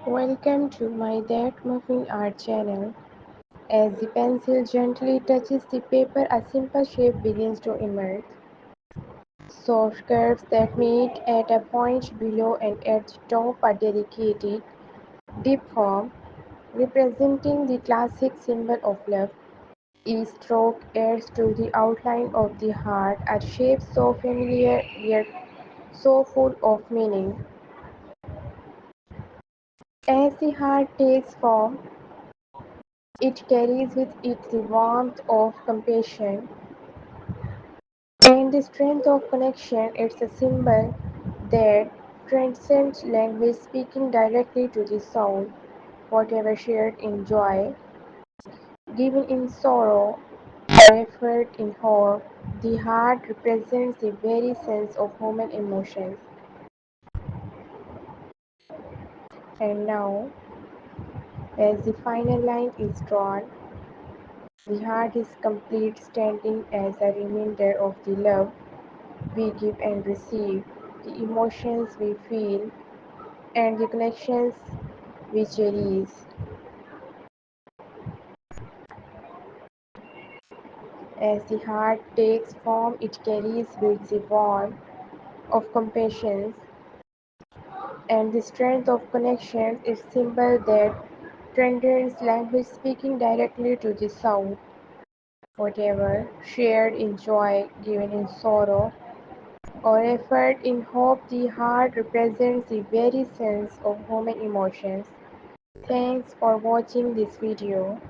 Welcome to my ThatMuffinART channel. As the pencil gently touches the paper, a simple shape begins to emerge. Soft curves that meet at a point below and at the top a delicate, deep form, representing the classic symbol of love. Each stroke adds to the outline of the heart, a shape so familiar yet so full of meaning. As the heart takes form, it carries with it the warmth of compassion and the strength of connection. It's a symbol that transcends language, speaking directly to the soul. Whatever shared in joy, given in sorrow, or effort in hope, the heart represents the very sense of human emotions. And now, as the final line is drawn, the heart is complete, standing as a reminder of the love we give and receive, the emotions we feel, and the connections we cherish. As the heart takes form, it carries with the warmth of compassion and the strength of connection, its symbol that transcends language, speaking directly to the soul. Whatever shared in joy, given in sorrow, or effort in hope, the heart represents the very sense of human emotions. Thanks for watching this video.